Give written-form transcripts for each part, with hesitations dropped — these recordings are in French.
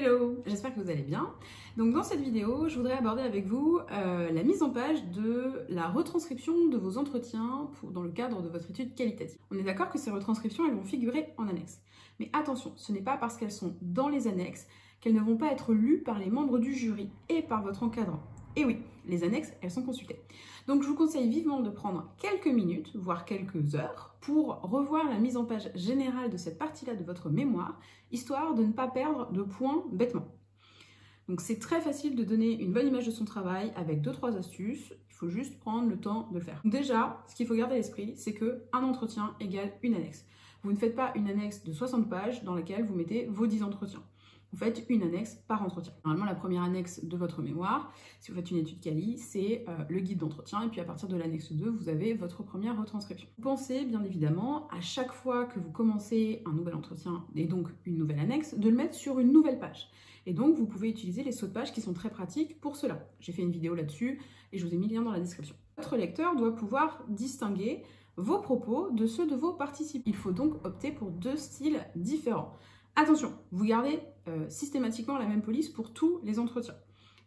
Hello, j'espère que vous allez bien. Donc dans cette vidéo, je voudrais aborder avec vous la mise en page de la retranscription de vos entretiens dans le cadre de votre étude qualitative. On est d'accord que ces retranscriptions, elles vont figurer en annexe. Mais attention, ce n'est pas parce qu'elles sont dans les annexes qu'elles ne vont pas être lues par les membres du jury et par votre encadrant. Et oui, les annexes, elles sont consultées. Donc je vous conseille vivement de prendre quelques minutes, voire quelques heures, pour revoir la mise en page générale de cette partie-là de votre mémoire, histoire de ne pas perdre de points bêtement. Donc c'est très facile de donner une bonne image de son travail avec 2-3 astuces, il faut juste prendre le temps de le faire. Déjà, ce qu'il faut garder à l'esprit, c'est qu'un entretien égale une annexe. Vous ne faites pas une annexe de 60 pages dans laquelle vous mettez vos 10 entretiens. Vous faites une annexe par entretien. Normalement, la première annexe de votre mémoire, si vous faites une étude quali, c'est le guide d'entretien. Et puis à partir de l'annexe 2, vous avez votre première retranscription. Pensez bien évidemment, à chaque fois que vous commencez un nouvel entretien et donc une nouvelle annexe, de le mettre sur une nouvelle page. Et donc, vous pouvez utiliser les sauts de page qui sont très pratiques pour cela. J'ai fait une vidéo là-dessus et je vous ai mis le lien dans la description. Votre lecteur doit pouvoir distinguer vos propos de ceux de vos participants. Il faut donc opter pour 2 styles différents. Attention, vous gardez systématiquement la même police pour tous les entretiens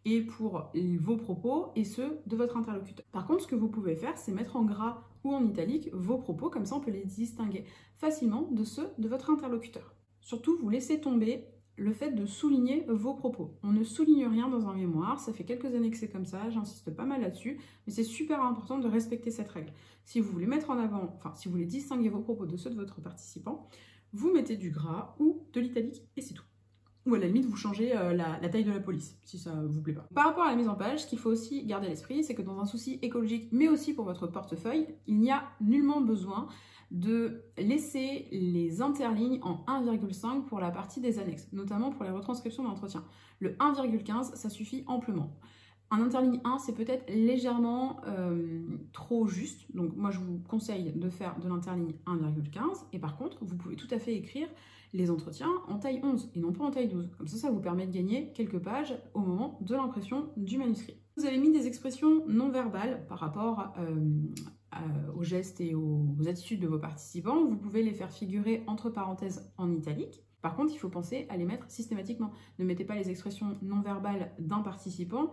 et pour vos propos et ceux de votre interlocuteur. Par contre, ce que vous pouvez faire, c'est mettre en gras ou en italique vos propos, comme ça on peut les distinguer facilement de ceux de votre interlocuteur. Surtout, vous laissez tomber le fait de souligner vos propos. On ne souligne rien dans un mémoire, ça fait quelques années que c'est comme ça, j'insiste pas mal là-dessus, mais c'est super important de respecter cette règle. Si vous voulez mettre en avant, si vous voulez distinguer vos propos de ceux de votre participant, vous mettez du gras ou de l'italique et c'est tout. Ou à la limite, vous changez la taille de la police, si ça vous plaît pas. Par rapport à la mise en page, ce qu'il faut aussi garder à l'esprit, c'est que dans un souci écologique, mais aussi pour votre portefeuille, il n'y a nullement besoin de laisser les interlignes en 1,5 pour la partie des annexes, notamment pour les retranscriptions d'entretien. Le 1,15, ça suffit amplement. Un interligne 1, c'est peut-être légèrement trop juste. Donc moi, je vous conseille de faire de l'interligne 1,15. Et par contre, vous pouvez tout à fait écrire les entretiens en taille 11 et non pas en taille 12. Comme ça vous permet de gagner quelques pages au moment de l'impression du manuscrit. Vous avez mis des expressions non verbales par rapport aux gestes et aux attitudes de vos participants. Vous pouvez les faire figurer entre parenthèses en italique. Par contre, il faut penser à les mettre systématiquement. Ne mettez pas les expressions non verbales d'un participant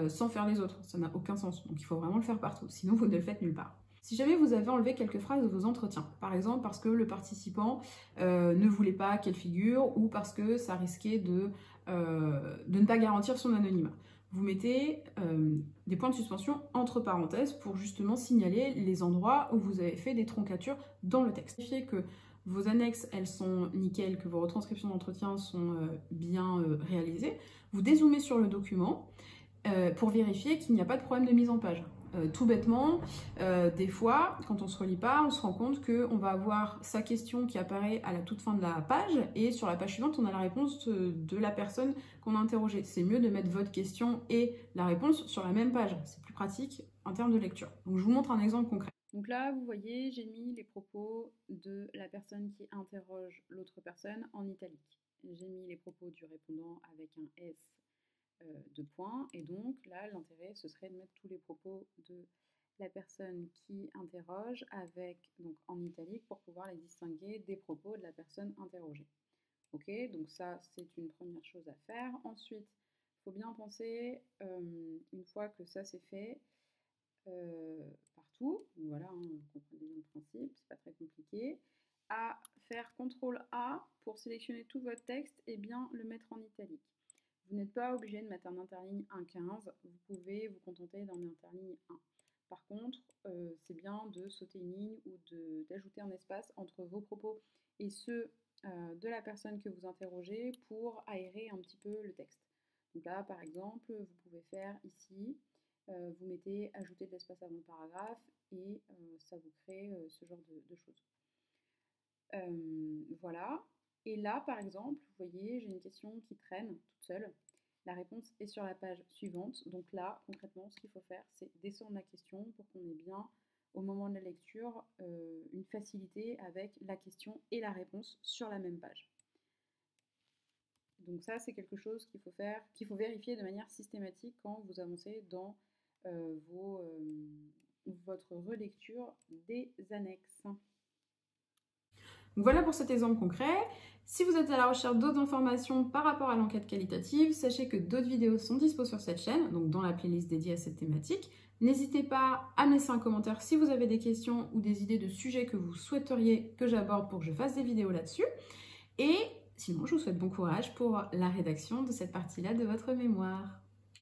sans faire les autres. Ça n'a aucun sens. Donc il faut vraiment le faire partout. Sinon, vous ne le faites nulle part. Si jamais vous avez enlevé quelques phrases de vos entretiens, par exemple parce que le participant ne voulait pas qu'elle figure ou parce que ça risquait de ne pas garantir son anonymat, vous mettez des points de suspension entre parenthèses pour justement signaler les endroits où vous avez fait des troncatures dans le texte. Vérifiez que vos annexes, elles sont nickel, que vos retranscriptions d'entretien sont bien réalisées. Vous dézoomez sur le document pour vérifier qu'il n'y a pas de problème de mise en page. Tout bêtement, des fois, quand on ne se relie pas, on se rend compte qu'on va avoir sa question qui apparaît à la toute fin de la page et sur la page suivante, on a la réponse de la personne qu'on a interrogée. C'est mieux de mettre votre question et la réponse sur la même page. C'est plus pratique en termes de lecture. Donc je vous montre un exemple concret. Donc là, vous voyez, j'ai mis les propos de la personne qui interroge l'autre personne en italique. J'ai mis les propos du répondant avec un S de points, et donc là l'intérêt ce serait de mettre tous les propos de la personne qui interroge avec donc en italique pour pouvoir les distinguer des propos de la personne interrogée. Ok, donc ça c'est une première chose à faire. Ensuite, il faut bien penser, une fois que ça c'est fait partout, voilà, vous comprenez bien le principe, c'est pas très compliqué, à faire CTRL A pour sélectionner tout votre texte et bien le mettre en italique. Vous n'êtes pas obligé de mettre un interligne 1,15, vous pouvez vous contenter d'un interligne 1. Par contre, c'est bien de sauter une ligne ou d'ajouter un espace entre vos propos et ceux de la personne que vous interrogez pour aérer un petit peu le texte. Donc là, par exemple, vous pouvez faire ici, vous mettez ajouter de l'espace avant le paragraphe et ça vous crée ce genre de choses. Voilà. Et là, par exemple, vous voyez, j'ai une question qui traîne toute seule. La réponse est sur la page suivante. Donc là, concrètement, ce qu'il faut faire, c'est descendre la question pour qu'on ait bien, au moment de la lecture, une facilité avec la question et la réponse sur la même page. Donc ça, c'est quelque chose qu'il faut faire, qu'il faut vérifier de manière systématique quand vous avancez dans votre relecture des annexes. Donc voilà pour cet exemple concret. Si vous êtes à la recherche d'autres informations par rapport à l'enquête qualitative, sachez que d'autres vidéos sont dispo sur cette chaîne, donc dans la playlist dédiée à cette thématique. N'hésitez pas à me laisser un commentaire si vous avez des questions ou des idées de sujets que vous souhaiteriez que j'aborde pour que je fasse des vidéos là-dessus. Et sinon, je vous souhaite bon courage pour la rédaction de cette partie-là de votre mémoire.